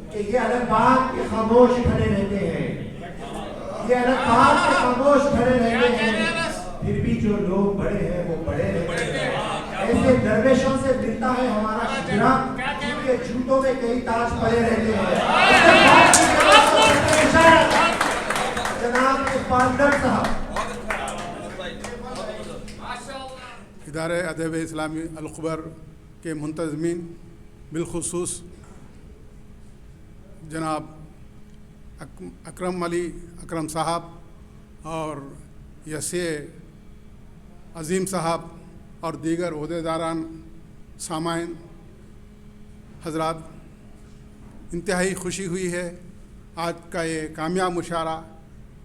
कि ये अलग बात के खामोश खड़े रहते हैं, ये अलग बात के खामोश खड़े रहते हैं, फिर भी जो लोग बड़े हैं वो बड़े रहते हैं। ऐसे दरवेशों से मिलता है हमारा शिजरा, जिनके जूतों में कई ताज पड़े रहते हैं। जनाब इकबाल साहब। इदारे अदब इस्लामी अल-खबर के मुंतज़मीन बिलखुसूस जनाब अकरम साहब और यसे अज़ीम साहब और दीगर ओहदेदारान, सामाइन हजरात, इंतहाई खुशी हुई है आज का ये कामयाब मुशायरा।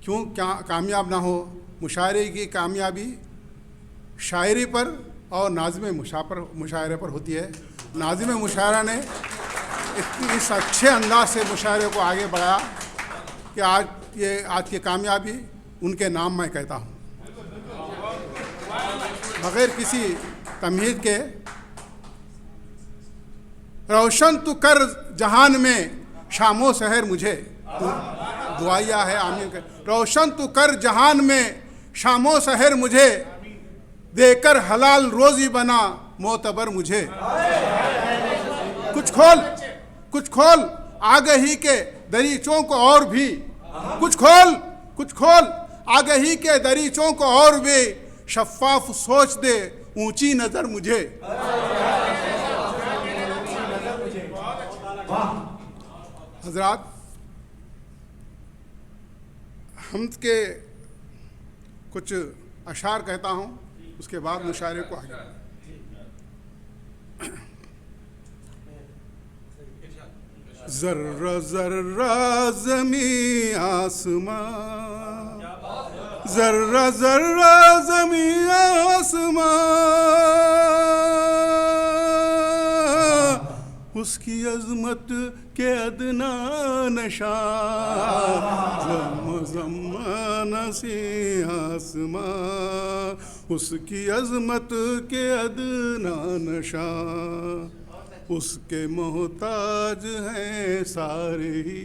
क्यों क्या कामयाब ना हो? मुशायरे की कामयाबी शायरी पर और नाज़िम मुशायरे पर होती है। नाज़िम मुशायरा ने इस अच्छे अंदाज से मुशायरे को आगे बढ़ाया कि आज की कामयाबी उनके नाम मैं कहता हूँ। बग़ैर किसी तमहीद के, रोशन तू कर जहान में शामो सहर मुझे, दुआया है आमीन कर। रोशन तू कर जहान में शामो सहर मुझे, देकर हलाल रोज़ी बना मोतबर मुझे। कुछ खोल आगही के दरीचों को और भी, कुछ खोल आगही के दरीचों को और भी, शफ़ाफ सोच दे ऊंची नज़र मुझे। हजरात, हमद के कुछ अशार कहता हूँ, उसके बाद मुशायरे को आगे। ज़र्रा ज़र्रा ज़मीं आसमां, ज़र्रा ज़र्रा ज़मीं आसमां, उसकी अज़मत के अदना नशा, ज़म्मानसी आसमां, उसकी अज़मत के अदना नशा, उसके मोहताज हैं सारे ही,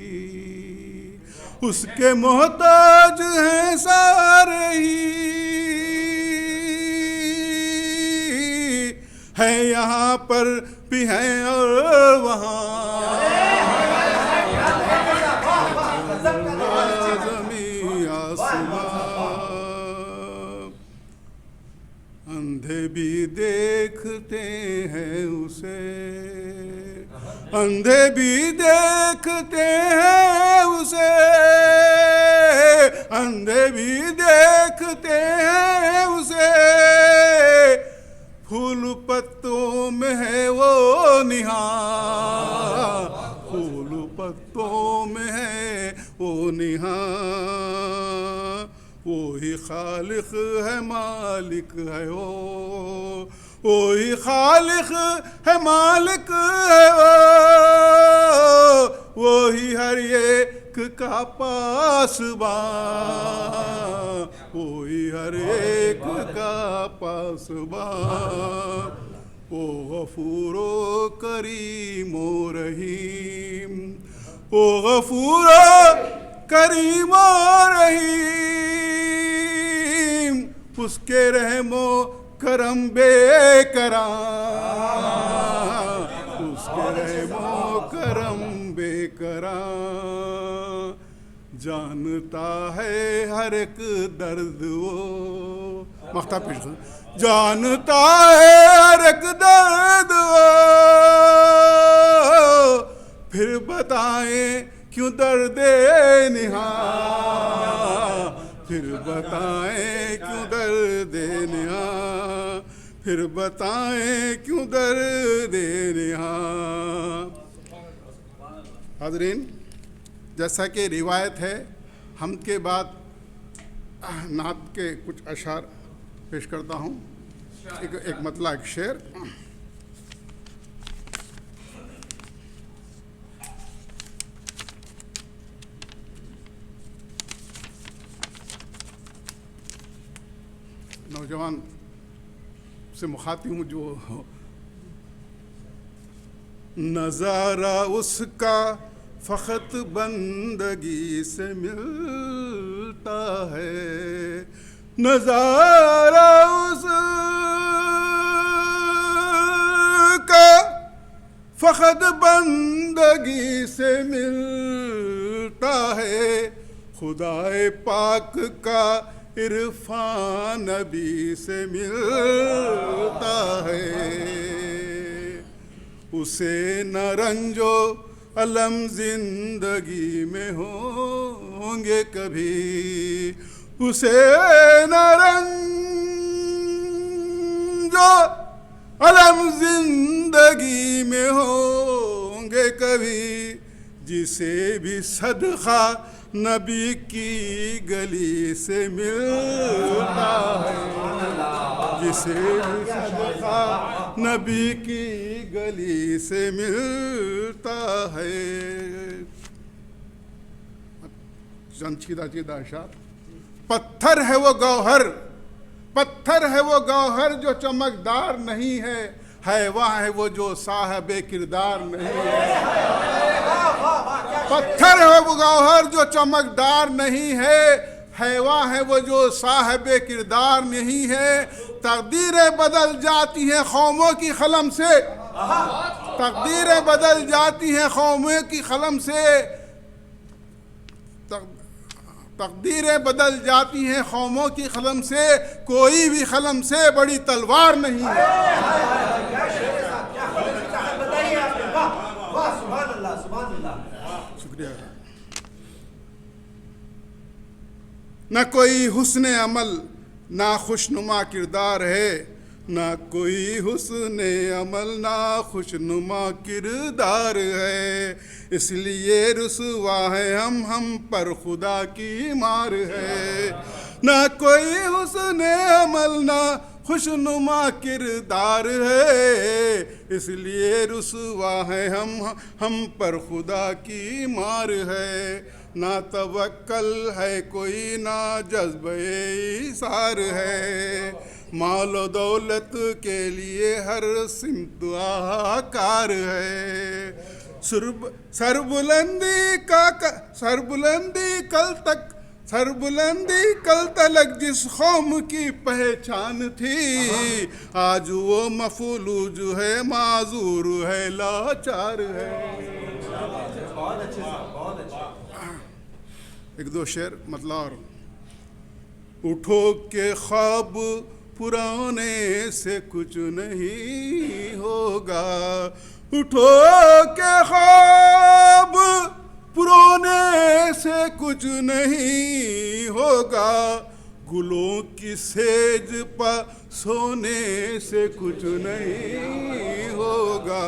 उसके मोहताज हैं सारे ही, है यहाँ पर भी हैं और वहाँ, ज़मीं आसमां, अंधे भी देखते हैं उसे, अंधे भी देखते हैं उसे, अंधे भी देखते हैं उसे, फूल पत्तों में है वो निहार, फूल पत्तों में है वो निहार, वो ही खालिक है मालिक है वो ही खालिक है मालिक है वो ही हर एक का पासबान, वो ही हर एक का पासबान, वो गफूरो करीमो रहीम, वो गफूरो करीमो रहीम, उसके रहमो करम बेकरार, उसके रहमो करम बेकरार, जानता है हर एक दर्द वो, मख्ता पेश, जानता है हर एक दर्द वो, फिर बताएं क्यों दर्द निहार, फिर बताएं क्यों दर्द निहार, फिर बताएं क्यों दर्द निहार। हाज़रीन, जैसा कि रिवायत है, हमद के बाद नात के कुछ अशार पेश करता हूँ। एक मतला, एक शेर। नौजवान से मुखातिब हूँ जो नज़ारा उसका फ़क़त बंदगी से मिलता है, नज़ारा उसका फ़क़त बंदगी से मिलता है, खुदाए पाक का इरफान नबी से मिलता है। उसे न रंजो अलम जिंदगी में होंगे कभी, उसे न रंजो अलम जिंदगी में होंगे कभी, जिसे भी सदका नबी की गली से मिलता है, जिसे भी सदका नबी की गली से मिलता है। चंद चीदा इरशाद, पत्थर है वो गौहर, पत्थर है वो गौहर जो चमकदार नहीं है, हैवां है वो जो साहिब किरदार नहीं है। पत्थर है वो गौहर जो चमकदार नहीं है, हैवां है वो जो साहिब किरदार नहीं है। तकदीरें बदल जाती हैं कौमों की कलम से, तकदीरें बदल जाती हैं कौमों की कलम से, तकदीरें बदल जाती हैं कौमों की कलम से, कोई भी कलम से बड़ी तलवार नहीं है। शुक्रिया। न कोई हुस्न अमल ना खुशनुमा किरदार है, ना कोई हुस्न अमल ना खुशनुमा किरदार है, इसलिए रुसवा है हम पर खुदा की मार है। ना कोई हुस्न अमल ना खुशनुमा किरदार है, इसलिए रुसवा है हम पर खुदा की मार है। ना तवक्कल है कोई ना जज्बे इसार है, मालो दौलत के लिए हर सिमत हाहाकार है। सरबुलंदी कल तलक जिस कौम की पहचान थी, आज वो मफलूज है माजूर है लाचार है। बहुत अच्छे साहब, बहुत अच्छे। एक दो शेर मतलब और। उठो के ख्वाब पुराने से कुछ नहीं होगा, उठो के ख्वाब पुराने से कुछ नहीं होगा, गुलों की सेज पर सोने से कुछ नहीं होगा।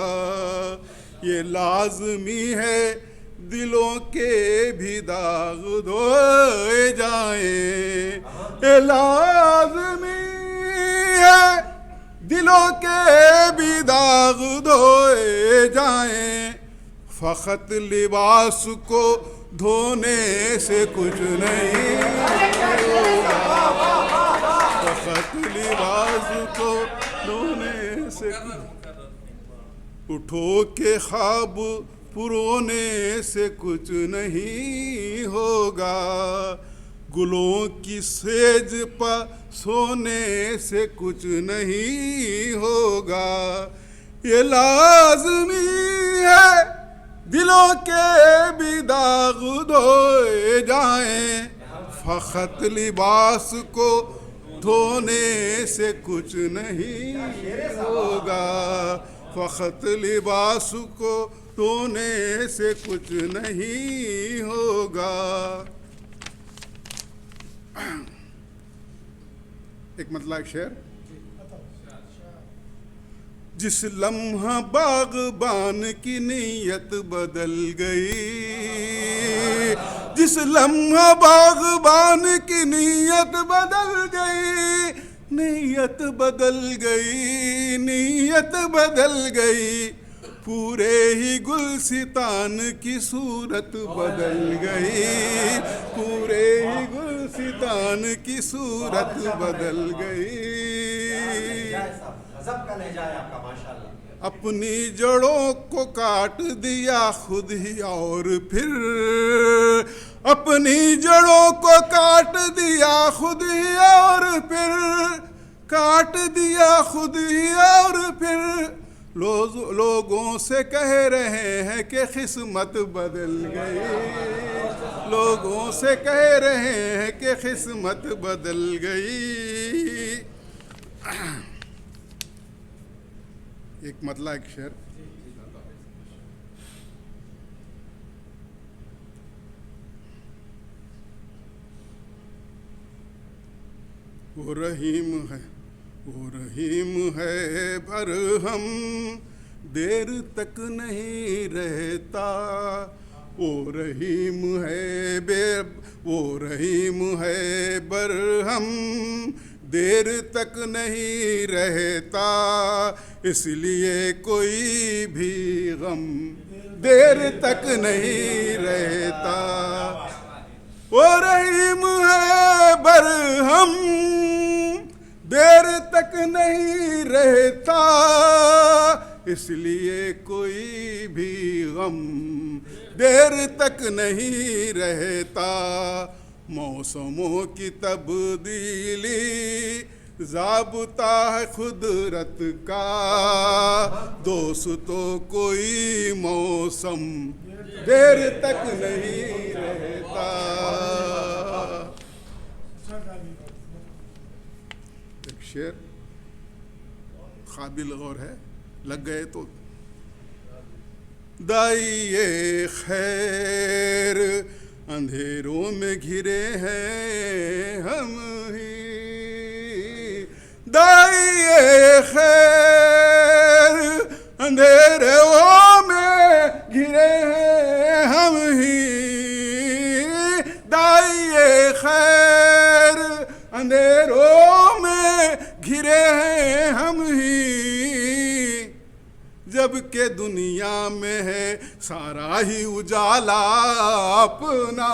ये लाजमी है दिलों के भी दाग धोए जाएं, ये लाजमी है दिलों के भी दाग धोए जाएं। फ़क़त लिबास को धोने से कुछ नहीं होगा, फ़क़त लिबास को धोने से उठो के ख्वाब पुरोने से कुछ नहीं होगा, गुलों की सेज पर सोने से कुछ नहीं होगा। ये लाज़मी है दिलों के भी दाग धोए जाएं, फ़क़त लिबास को धोने से कुछ नहीं होगा, फ़क़त लिबास को धोने से कुछ नहीं होगा। एक मतलब शेर। जिस लम्हा बाग़बान की नीयत बदल गई, जिस लम्हा बाग़बान की नीयत बदल गई, नीयत बदल गई, नीयत बदल गई, पूरे ही गुलसितान की सूरत बदल गई, पूरे ही गुलसितान की सूरत बदल गई। गजब का लहजा है आपका माशाल्लाह। अपनी जड़ों को काट दिया खुद ही और फिर अपनी जड़ों को काट दिया खुद ही और फिर काट दिया खुद ही और फिर लोगों से कह रहे हैं कि किस्मत बदल गई, लोगों से कह रहे हैं कि किस्मत बदल गई। एक मतला एक शेर। वो रहीम है, वो रहीम है पर हम देर तक नहीं रहता। वो रहीम है वो रहीम है पर हम देर तक नहीं रहता, इसलिए कोई भी गम देर तक नहीं रहता। वो रहीम है पर हम देर तक नहीं रहता, इसलिए कोई भी गम देर तक नहीं रहता। मौसमों की तब्दीली ज़ाब्ता है कुदरत का, दोस्तों कोई मौसम देर तक नहीं रहता। एक शेर काबिल गौर है, लग गए तो। दाइए खैर अंधेरों में घिरे हैं हम ही, दाइए खैर अंधेरों में घिरे हैं हम ही, दाइए खैर अंधेरों में घिरे हैं हम ही। जबकि दुनिया में है सारा ही उजाला अपना,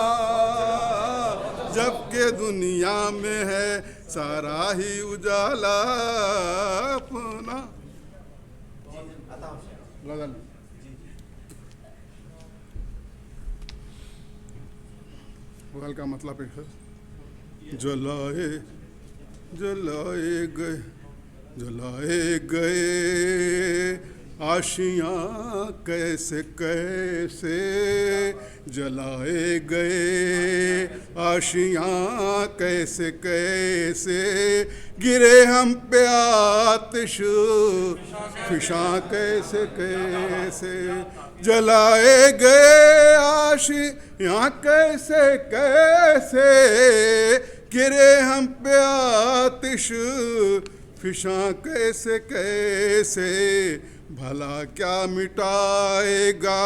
जबकि दुनिया में है सारा ही उजाला अपना। गजल गजल का मतलब है जलाए जलाए गए जलाए गए आशियाँ कैसे कैसे जलाए गए आशियाँ कैसे कैसे, गिरे हम पे आतिश फिशां कैसे कैसे, जलाए गए आशियाँ कैसे कैसे, गिरे हम पे आतिश फिशां कैसे कैसे। भला क्या मिटाएगा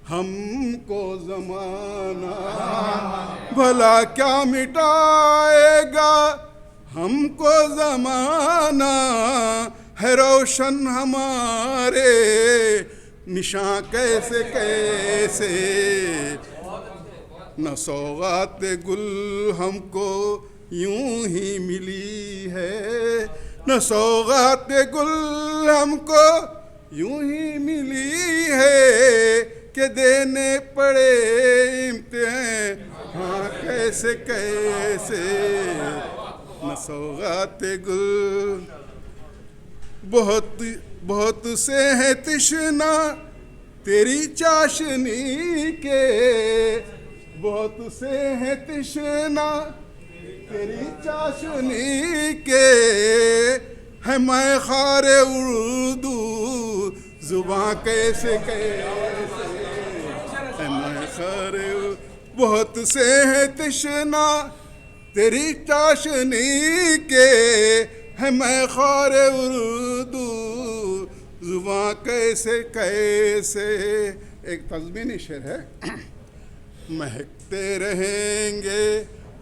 हमको ज़माना, भला क्या मिटाएगा हमको ज़माना, है रोशन हमारे निशां कैसे कैसे। न सौगात गुल हमको यूं ही मिली है, न सौगात गुल हमको यूं ही मिली है, कि देने पड़े इम्तिहान हाँ कैसे कैसे। न सौगात गुल बहुत बहुत से है तिश्ना तेरी चाशनी के, बहुत से है तिश्ना तेरी चाशनी के, है मैं खारे उर्दू जुबां कैसे कैसे, है मैं खारे बहुत से है तिश्ना तेरी चाशनी के, है मैं खारे उर्दू जुबां कैसे कैसे। एक तज़मीनी शेर है। महकते रहेंगे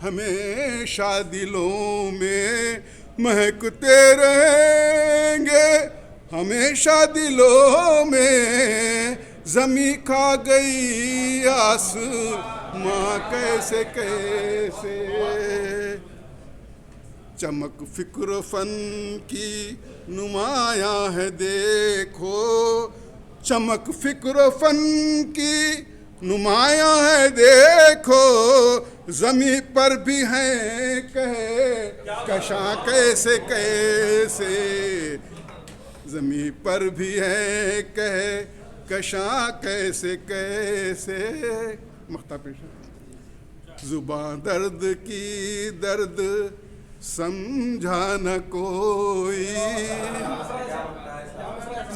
हमेशा दिलों में, महकते रहेंगे हमेशा दिलों में, ज़मीं खा गई आसमां कैसे कैसे। चमक फिक्र फन की नुमाया है देखो, चमक फिक्र फन की नुमाया है देखो, ज़मीं पर भी हैं कहे कशां कैसे कैसे, ज़मीं पर भी हैं कहे कशां कैसे कैसे। मख्ता पेश है। ज़ुबां दर्द की दर्द समझा न कोई,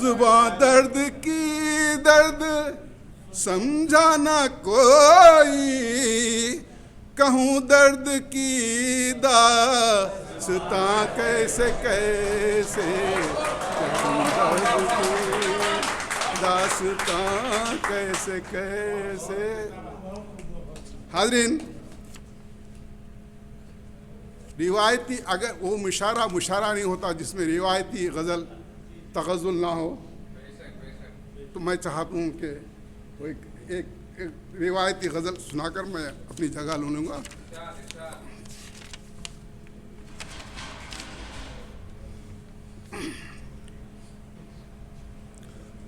ज़ुबां दर्द की दर्द समझा न कोई, कहूँ दर्द की दास्तां कैसे कैसे, कहूँ दर्द की दास्तां कैसे कैसे। हाज़रीन, रिवायती अगर वो मुशारा नहीं होता जिसमें रिवायती गज़ल तग़ज़्ज़ुल ना हो, तो मैं चाहता हूँ कि वो एक रिवायती गज़ल सुनाकर मैं अपनी जगह लूँगा।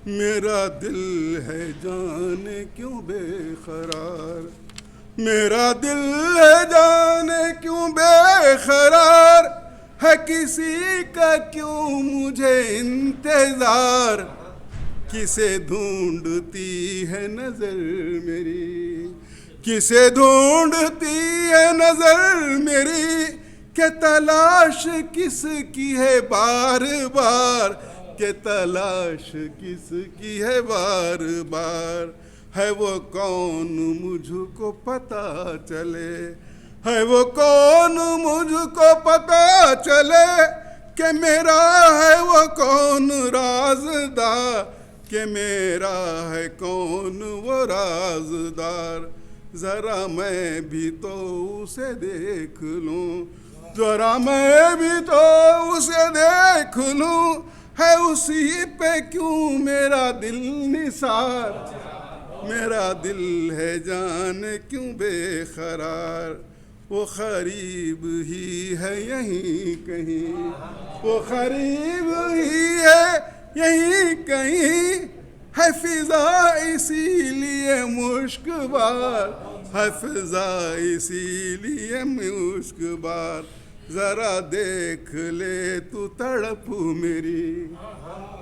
मेरा दिल है जाने क्यों बेकरार, मेरा दिल है जाने क्यों बेकरार, है किसी का क्यों मुझे इंतज़ार, किसे ढूंढती है नज़र मेरी, किसे ढूंढती है नज़र मेरी, के तलाश किसकी है बार बार, के तलाश किसकी है बार बार। है वो कौन मुझको पता चले, है वो कौन मुझको पता चले, कि मेरा है वो कौन राज़दार, कि मेरा है कौन वो राज़दार। ज़रा मैं भी तो उसे देख लूँ, ज़रा मैं भी तो उसे देख लूँ, है उसी पे क्यों मेरा दिल निसार, मेरा दिल है जाने क्यों बेकरार। वो ख़रीब ही है यहीं कहीं, वो ख़रीब ही है यहीं कहीं, है फ़िज़ा इसीलिए मुश्कबार, है फ़िज़ा इसीलिए मुश्कबार। ज़रा देख ले तू तड़प मेरी,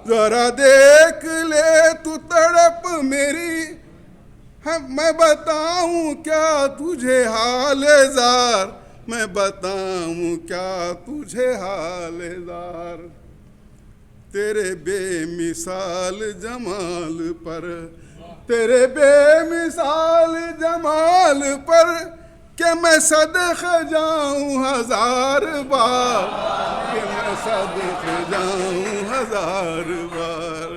ज़रा देख ले तू तड़प मेरी, है मैं बताऊं क्या तुझे हाल-ए-ज़ार, मैं बताऊं क्या तुझे हाल-ए-ज़ार। तेरे बेमिसाल जमाल पर, तेरे बेमिसाल जमाल पर, कि मैं सदक़े जाऊं हज़ार बार, कि मैं सदक़े जाऊं हज़ार बार।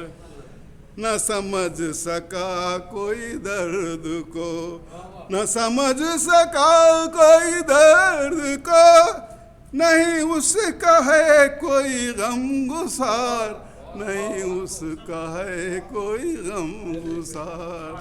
न समझ सका कोई दर्द को, न समझ सका कोई दर्द को, नहीं उसका है कोई गम गुसार, नहीं उसका है कोई गम गुसार।